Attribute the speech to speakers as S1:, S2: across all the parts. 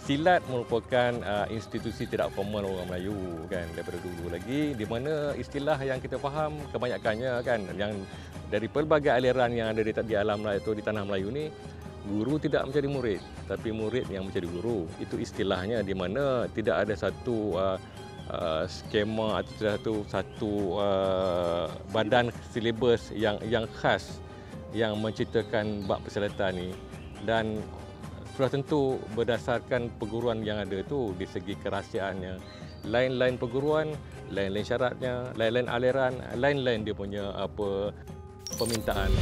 S1: Silat merupakan institusi tidak formal orang Melayu kan, daripada dulu lagi, di mana istilah yang kita faham kebanyakannya kan, yang dari pelbagai aliran yang ada di alam Melayu atau di tanah Melayu ni, guru tidak menjadi murid, tapi murid yang menjadi guru. Itu istilahnya, di mana tidak ada satu skema atau satu badan silibus yang khas yang menceritakan bab persilatan ni. Dan sudah tentu berdasarkan perguruan yang ada itu, di segi kerahsiaannya, lain-lain perguruan, lain-lain syaratnya, lain-lain aliran, lain-lain dia punya permintaan.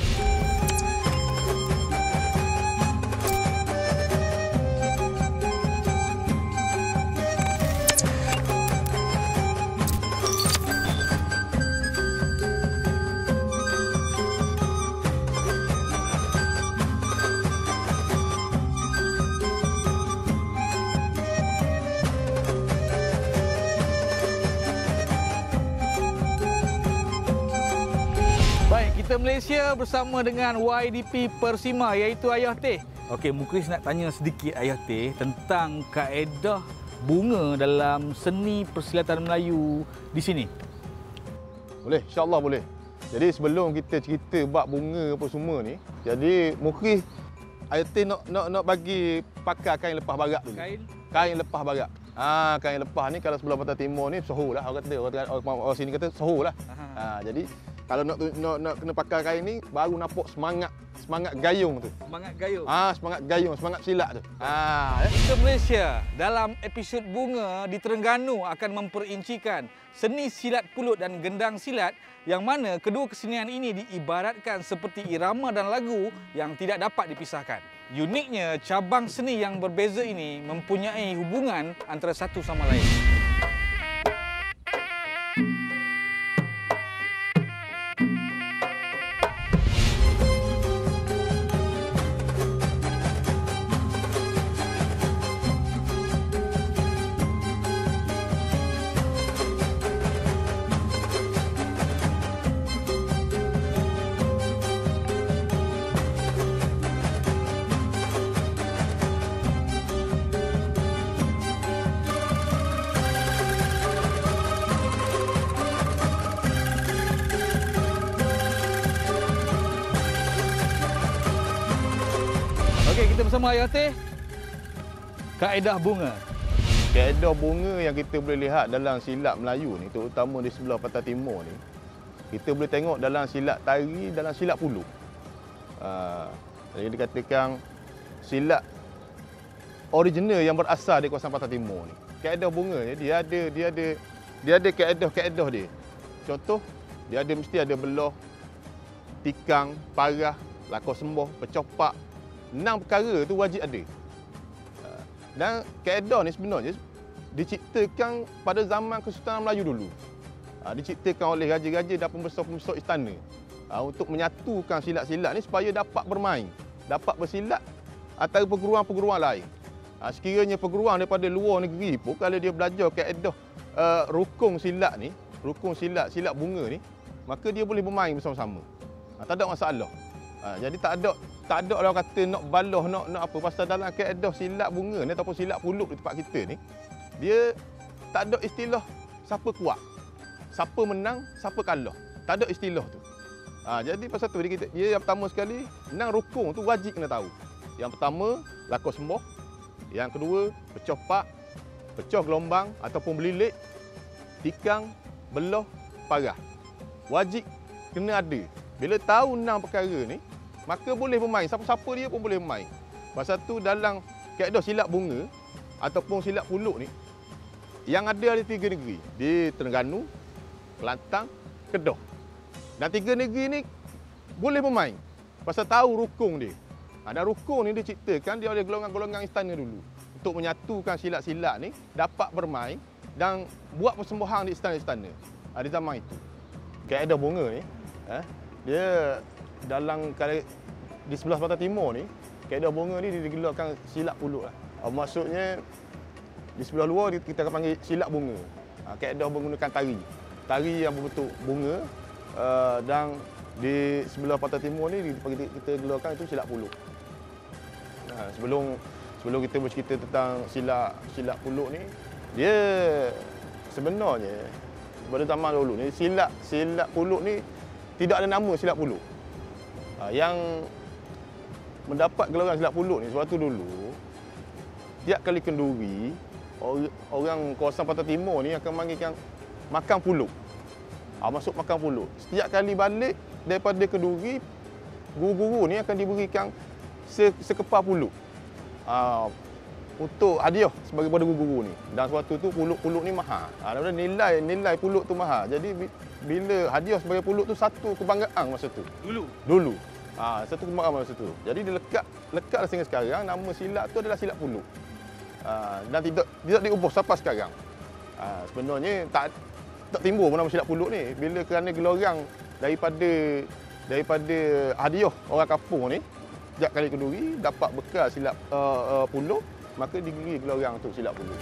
S2: Kita Malaysia bersama dengan YDP Persima, iaitu Ayah Teh. Okey, Mukris nak tanya sedikit Ayah Teh tentang kaedah bunga dalam seni persilatan Melayu di sini.
S3: Boleh, insya-Allah boleh. Jadi sebelum kita cerita bab bunga apa semua ni, jadi Mukris Ayah Teh nak bagi pakai kain lepas barak dulu. Kain lepas barak. Kain lepas ni kalau sebelah Pantai Timur ni soho lah, orang sini kata soho lah. Jadi kalau nak kena pakai kain ni, baru nampak semangat gayung tu.
S2: Semangat gayung.
S3: Semangat gayung, semangat silat tu.
S2: Kita Malaysia dalam episod Bunga di Terengganu akan memperincikan seni silat pulut dan gendang silat, yang mana kedua kesenian ini diibaratkan seperti irama dan lagu yang tidak dapat dipisahkan. Uniknya, cabang seni yang berbeza ini mempunyai hubungan antara satu sama lain. Okey, kita bersama Ayah Teh. Kaedah bunga.
S3: Kaedah bunga yang kita boleh lihat dalam silat Melayu ni, terutama di sebelah Pantai Timur ni, kita boleh tengok dalam silat tari, dalam silat puluk. Jadi dikatakan silat original yang berasal di kawasan Pantai Timur ni. Kaedah bunga ni dia ada kaedah dia. Contoh, mesti ada belah, tikang, parah, lakor sembah, pecopak. 6 perkara tu wajib ada. Dan kaedah ni sebenarnya diciptakan pada zaman Kesultanan Melayu dulu. Diciptakan oleh raja-raja dan pembesar-pembesar istana untuk menyatukan silat-silat ni supaya dapat bermain, dapat bersilat antara perguruan-perguruan lain. Sekiranya perguruan daripada luar negeri pun, kalau dia belajar kaedah rukun silat ni, rukun silat bunga ni, maka dia boleh bermain bersama-sama. Tak ada masalah. Jadi tak ada orang kata nak balah, nak apa, pasal dalam kaedah silat bunga ni ataupun silat puluk di tempat kita ni, dia tak ada istilah siapa kuat, siapa menang, siapa kalah. Tak ada istilah tu. Jadi pasal tu dia yang pertama sekali, 6 rukun tu wajib kena tahu. Yang pertama, lakor sembah. Yang kedua, pecopak, pecah gelombang ataupun belilik, tikang, belah, parah. Wajib kena ada. Bila tahu 6 perkara ni, maka boleh bermain. Siapa-siapa dia pun boleh bermain. Pasal tu dalam kaedah silat bunga ataupun silat puluk ni, yang ada 3 negeri. Di Terengganu, Kelantan, Kedah. Dan 3 negeri ni boleh bermain. Pasal tahu rukun dia. Dan rukun ni diciptakan dia oleh golongan-golongan istana dulu. Untuk menyatukan silat-silat ni dapat bermain dan buat persembahan di istana-istana. Di zaman itu. Kaedah bunga ni, dia dalam di sebelah Pantai Timur ni, kaedah bunga ni digelarkan silat puluk lah. Maksudnya di sebelah luar kita akan panggil silat bunga. Kaedah menggunakan tari yang berbentuk bunga, dan di sebelah Pantai Timur ni kita gelarkan itu silat puluk. sebelum kita bercerita tentang silat puluk ni, dia sebenarnya pada zaman dulu ni silat puluk ni tidak ada nama silat puluk. Yang mendapat gelaran silat puluk ni suatu dulu, tiap kali kenduri, orang kawasan Pantai Timur ni akan manggilkan makan puluk. Masuk makan puluk. Setiap kali balik daripada kenduri, guru-guru ni akan diberikan sekepal puluk. Untuk hadiah sebagai pada guru-guru ni. Dan suatu tu puluk ni mahal. Nilai puluk tu mahal. Jadi bila hadiah sebagai puluk tu satu kebanggaan masa tu. Dulu. Satu kebanggaan masa tu. Jadi dia lekatlah sehingga sekarang nama silat tu adalah silat puluk. Dan tidak diubah sampai sekarang. Sebenarnya tak timbul pun nama silat puluk ni. Bila kerana gelorang daripada hadiah orang kampung ni, setiap kali kenduri dapat bekal silat puluk, maka diberi gelorang untuk silat puluk.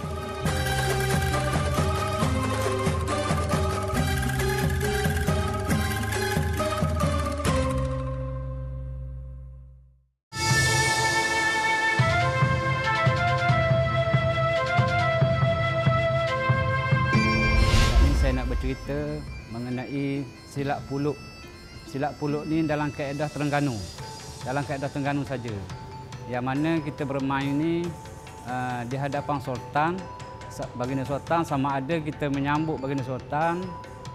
S4: Ini saya nak bercerita mengenai silat puluk. Silat puluk ni dalam kaedah Terengganu. Dalam kaedah Terengganu saja. Yang mana kita bermain ni di hadapan sultan, baginda sultan, sama ada kita menyambut baginda sultan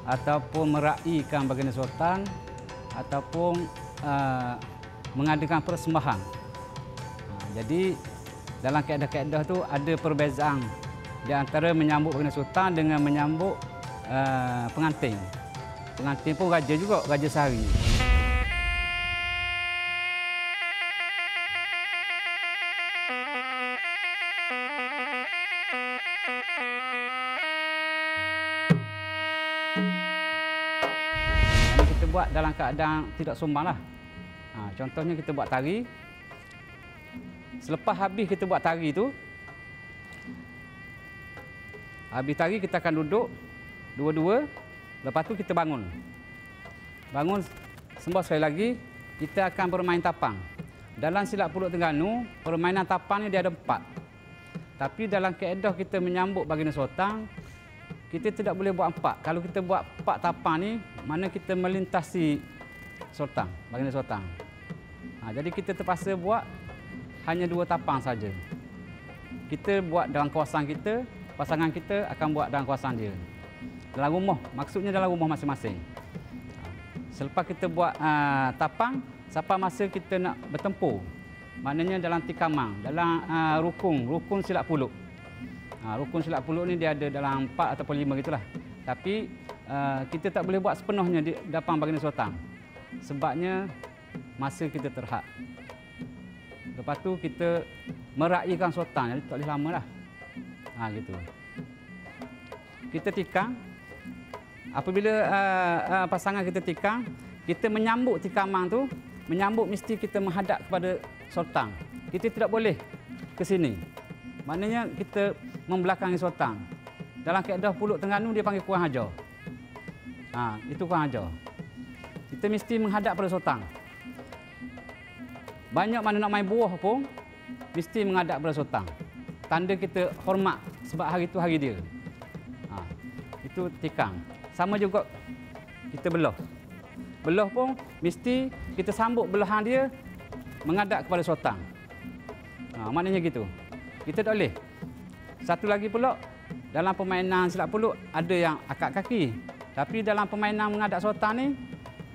S4: ataupun meraihkan baginda sultan ataupun mengadakan persembahan. Jadi dalam kaedah-kaedah tu ada perbezaan di antara menyambut baginda sultan dengan menyambut pengantin. Pengantin pun raja juga, raja sehari. Kita buat dalam keadaan tidak sombang lah. Contohnya kita buat tari. Selepas habis kita buat tari tu, habis tari kita akan duduk dua-dua. Lepas tu kita bangun. Bangun sembah sekali lagi, kita akan bermain tapang. Dalam silat puluk Terengganu, permainan tapang ni dia ada 4. Tapi dalam kaedah kita menyambut baginda sultan, kita tidak boleh buat 4. Kalau kita buat 4 tapang ni, mana kita melintasi sultan, baginda sultan. Jadi kita terpaksa buat hanya 2 tapang saja. Kita buat dalam kawasan kita, pasangan kita akan buat dalam kawasan dia. Dalam rumah, maksudnya dalam rumah masing-masing. Selepas kita buat tapang, sampai masa kita nak bertempur. Maknanya dalam tikamang, dalam rukun silat puluk. Rukun silat puluk ni dia ada dalam 4 ataupun 5 gitulah. Tapi kita tak boleh buat sepenuhnya di depan baginda sultan. Sebabnya masa kita terhad. Lepas tu kita meraihkan sultan, jadi tak boleh lama lah. Gitu. Kita tikam. Apabila pasangan kita tikam, kita menyambut tikamang tu, menyambut mesti kita menghadap kepada sultan. Kita tidak boleh ke sini. Maknanya kita membelakangi sultan. Dalam kaedah puluk Terengganu dia panggil kurang ajar. Itu kurang ajar. Kita mesti menghadap pada sultan. Banyak mana nak main buah pun mesti menghadap pada sultan. Tanda kita hormat sebab hari itu hari dia. Itu tikam. Sama juga kita belah. Belah pun mesti kita sambut belahan dia menghadap kepada sultan. Maknanya gitu. Kita tak boleh. Satu lagi pula, dalam permainan silat puluk ada yang akak kaki. Tapi dalam permainan menghadap sultan ni,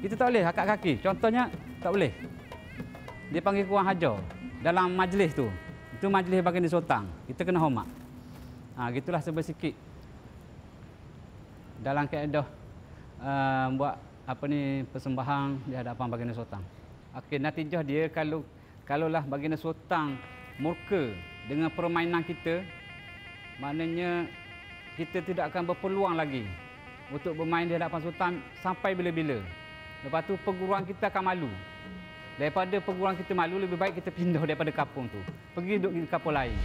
S4: kita tak boleh akak kaki. Contohnya, tak boleh. Dia panggil kurang ajar. Dalam majlis tu. Itu majlis baginda sultan. Kita kena hormat. Gitulah sebersikit. Dalam kaedah buat persembahan di hadapan baginda sultan. Okey, natijah dia kalaulah baginda sultan murka dengan permainan kita, maknanya kita tidak akan berpeluang lagi untuk bermain di hadapan sultan sampai bila-bila. Lepas tu perguruan kita akan malu. Daripada perguruan kita malu, lebih baik kita pindah daripada kampung tu. Pergi duduk di kampung lain.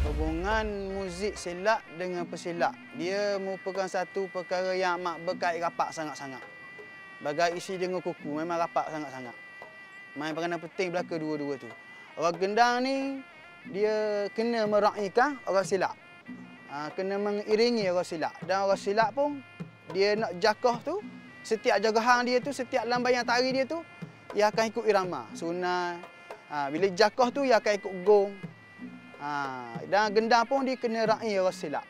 S5: Hubungan muzik silat dengan pesilat, dia merupakan satu perkara yang amat berkait rapat sangat-sangat. Bagai isi dengan kuku, memang rapat sangat-sangat. Main peranan penting belaka dua-dua tu. Orang gendang ni dia kena meraihkan orang silap. Kena mengiringi orang silap. Dan orang silap pun dia nak jakah tu, setiap jagahan dia tu, setiap lambayan tari dia tu, ia akan ikut irama, sunai. Bila jakah tu ia akan ikut gong. Dan gendang pun dia kena raih orang silap.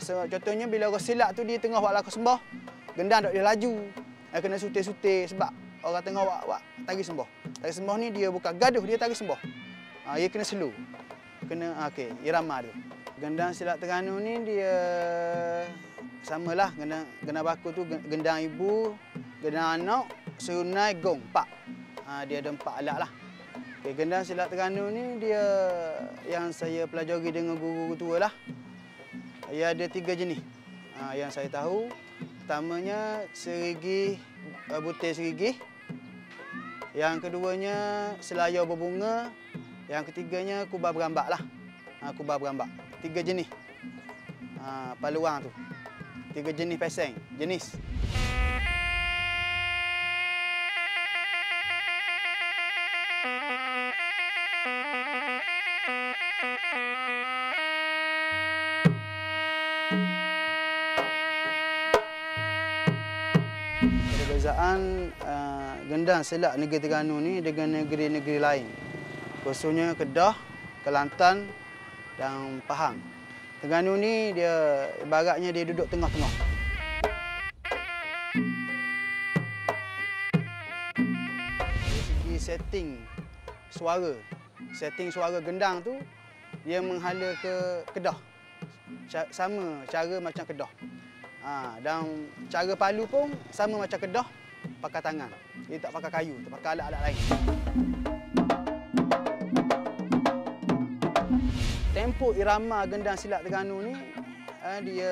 S5: Contohnya bila orang silap tu dia tengah buat laku sembah, gendang tak dia laju. Kena sutir-sutir sebab orang tengah buat tari sembah. Tari sembah ni dia bukan gaduh, dia tari sembah. Dia kena slow. Kena okey, irama dia. Gendang silap Terengganu ni dia samalah gendang baku tu gendang ibu, gendang anak, serunai, gong, 4. Dia ada 4 alat lah. Okay, gendang silap Terengganu ni dia yang saya pelajari dengan guru tua lah. Ia ada 3 jenis. Yang saya tahu, pertamanya serigi, butir serigi. Yang keduanya selayar berbunga. Yang ketiganya kubah berambak lah. Kubah berambak. 3 jenis paluang tu. 3 jenis peseng. Jenis. Perbezaan gendang silap negeri Terengganu ni dengan negeri-negeri lain. Khususnya Kedah, Kelantan dan Pahang. Terengganu ni dia ibaratnya dia duduk tengah-tengah. Dari segi setting suara gendang tu dia menghala ke Kedah. Sama cara macam Kedah. Dan cara palu pun sama macam Kedah, pakai tangan. Dia tak pakai kayu, tak pakai alat-alat lain. Tempo irama gendang silap Terengganu ni dia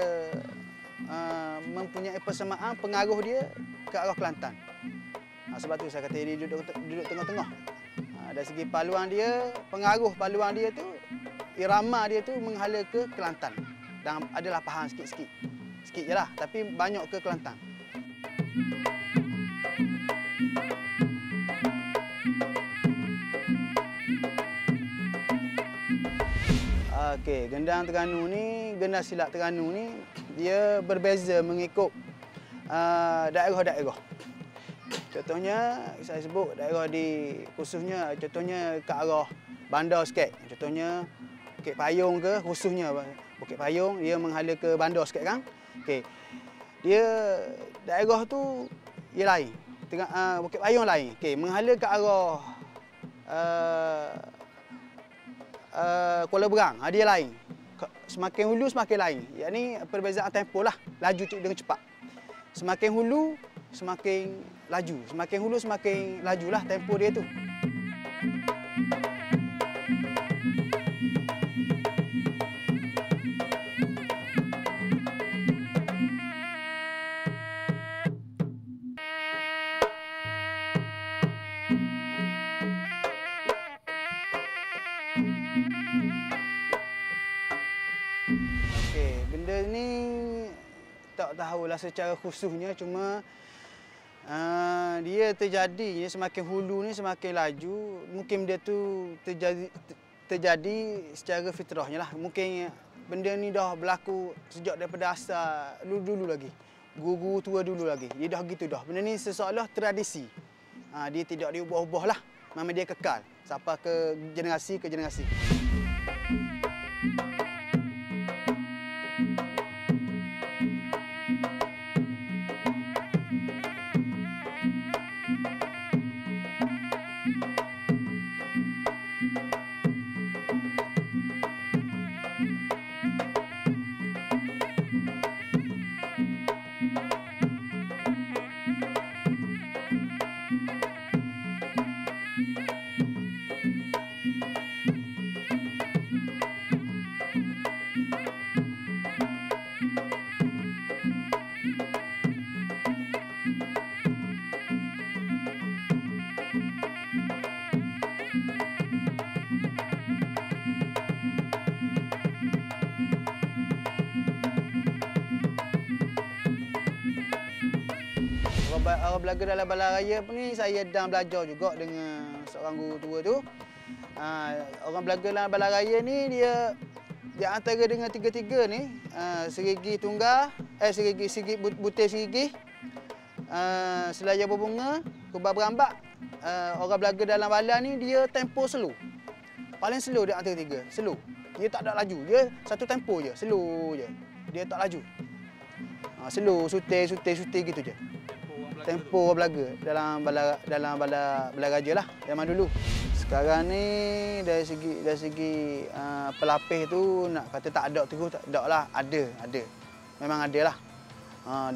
S5: mempunyai persamaan pengaruh dia ke arah Kelantan. Sebab tu saya kata dia duduk tengah-tengah. Dari segi paluan dia, pengaruh paluan dia tu, irama dia tu menghala ke Kelantan. Dan adalah Pahang sikit-sikit. Sikit je lah, tapi banyak ke Kelantan. Okey, gendang Terengganu ni, gendang silap Terengganu ni dia berbeza mengikut daerah-daerah. Contohnya saya sebut daerah di khususnya contohnya ke arah bandar sikit. Contohnya Bukit Payung ke khususnya Bukit Payung dia menghala ke bandar sikit kan. Okey. Dia daerah tu ia lain. Bukit Payung lain. Okey, menghala ke arah Kuala Berang, dia lain. Semakin hulu semakin lain. Yang ni perbezaan tempoh lah, laju dengan cepat. Semakin hulu semakin laju, semakin hulu semakin lajulah tempoh dia tu. Benda ni tak tahulah secara khususnya, cuma dia terjadi semakin hulu ni semakin laju. Mungkin benda tu terjadi secara fitrahnya lah. Mungkin benda ni dah berlaku sejak daripada asal dulu lagi. Guru tua dulu lagi. Dia dah gitu dah. Benda ni seolah tradisi. Dia tidak diubah-ubah lah. Memang dia kekal sampai ke generasi. Orang belaga dalam balai raya pun ni saya dah belajar juga dengan seorang guru tua tu. Orang Belaga dalam Balan Raya ni dia antara dengan tiga-tiga ni, serigi tunggal, serigi butir serigi, selaya berbunga, kubah berambak. Orang Belaga dalam Balan ni dia tempo slow. Paling slow di antara tiga, slow. Dia tak ada laju, dia satu tempo je, slow je. Dia tak laju. Slow, sutil gitu je. Tempo orang Belaga dalam Balan Raja lah zaman dulu. Sekarang ni dari segi pelapis tu nak kata tak ada terus, tak ada lah, ada. Memang ada lah.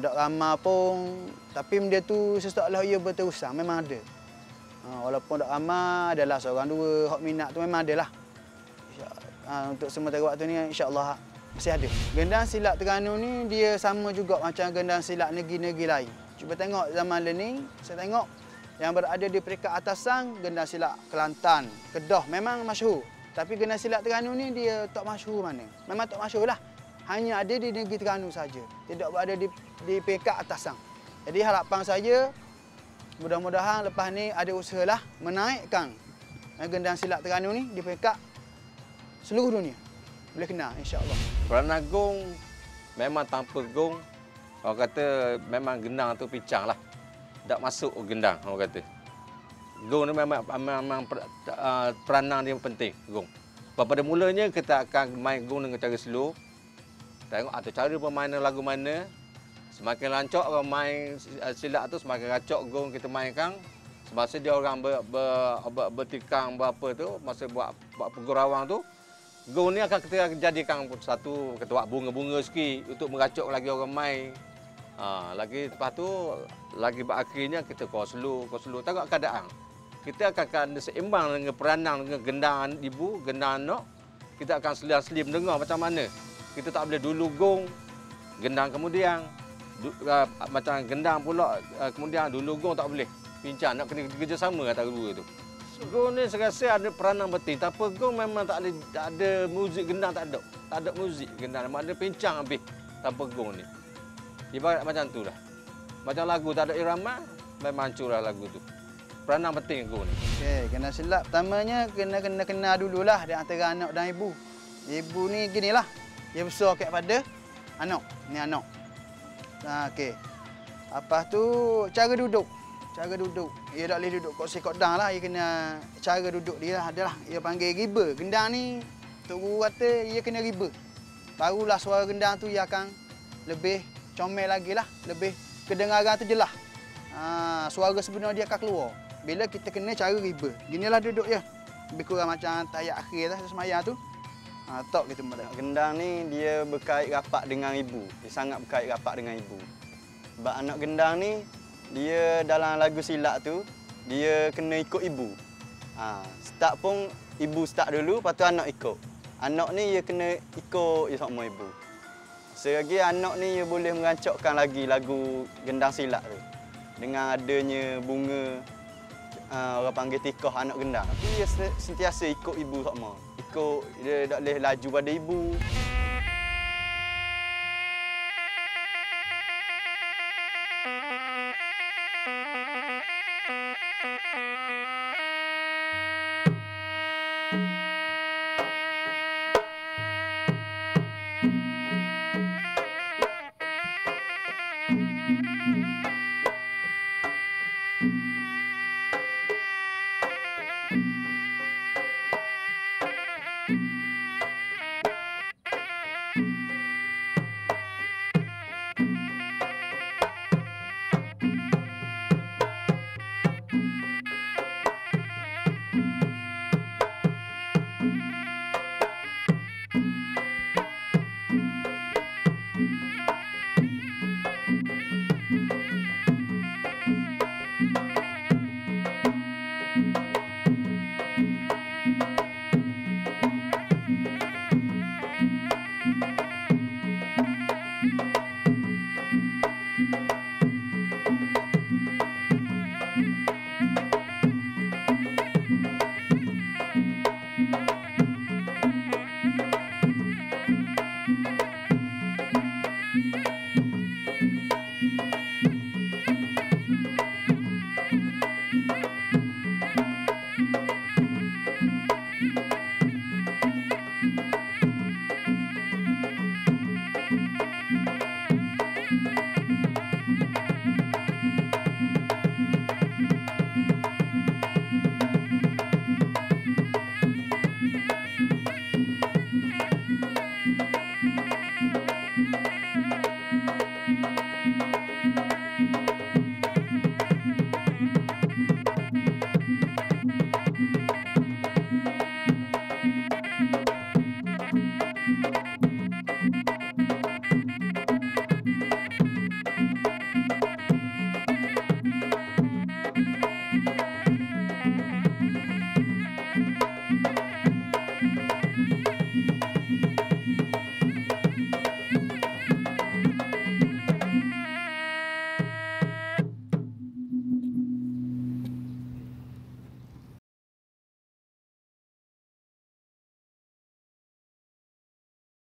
S5: Tak ramai pun, tapi benda tu seseolah ia berterusan, memang ada. Walaupun tak ramai, adalah seorang dua hak minat tu memang ada lah. Untuk sementara waktu ni insya-Allah masih ada. Gendang silat Terengganu ni dia sama juga macam gendang silat negeri-negeri lain. Cuba tengok zaman ni, saya tengok yang berada di peringkat atasan gendang silat Kelantan, Kedah memang masyhur. Tapi gendang silat Terengganu ni dia tak masyhur mana. Memang tak masyhur lah. Hanya ada di negeri Terengganu saja. Tidak berada di peringkat atasan. Jadi harapan saya mudah-mudahan lepas ni ada usahalah menaikkan gendang silat Terengganu ni di peringkat seluruh dunia. Boleh kenal insya-Allah.
S6: Peranan gong memang tanpa gong, orang kata memang gendang tu pincang lah. Tak masuk gendang orang kata. Gong ni memang peranan dia penting, gong. Pada mulanya kita akan main gong dengan cara slow. Tengok atau cara permainan lagu mana. Semakin rancak orang main silat tu, semakin rancak gong kita mainkan. Semasa dia orang bertikang berapa tu, masa buat pengurawang tu, gong ni akan kita jadikan satu ketua bunga-bunga sikit untuk meracuk lagi orang main. Lagi lepas tu, lagi berakhirnya kita kau slow. Tengok keadaan. Kita akan seimbang dengan peranan dengan gendang ibu, gendang anak. Kita akan selim dengar macam mana. Kita tak boleh dulu gong, gendang kemudian. Macam gendang pula, kemudian dulu gong tak boleh. Pincang, nak kena kerjasama antara dua tu. Gong ni saya rasa ada peranan penting. Tanpa gong memang tak ada muzik gendang, tak ada muzik gendang. Memang ada pincang habis tanpa gong ni. Ibarat macam tu lah. Macam lagu tak ada irama, memang hancur lah lagu tu. Peranan penting gong ni.
S5: Okey, kena silap. Pertamanya kena dululah di antara anak dan ibu. Ibu ni ginilah. Dia besar kepada anak. Ni anak. Okey. Lepas tu cara duduk. Ia tak boleh duduk kursi kodang lah. Ia kena cara duduk dia lah. Adalah ia panggil riba. Gendang ni Tok Guru kata ia kena riba. Barulah suara gendang tu ia akan lebih comel lagi lah. Lebih kedengaran tu jelas. Suara sebenar dia akan keluar. Bila kita kena cara riba. Ginilah duduk je. Lebih kurang macam tayat akhir lah semayang tu. Tok kita mulai.
S7: Gendang ni dia berkait rapat dengan ibu. Dia sangat berkait rapat dengan ibu. Sebab anak gendang ni dia dalam lagu silat tu dia kena ikut ibu. Start pun ibu start dulu, lepas tu anak ikut. Anak ni dia kena ikut je sama ibu. Selagi anak ni dia boleh merancakkan lagi lagu gendang silat tu. Dengan adanya bunga orang panggil tikah anak gendang. Tapi dia sentiasa ikut ibu sama. Ikut, dia tak boleh laju pada ibu.
S8: Thank you.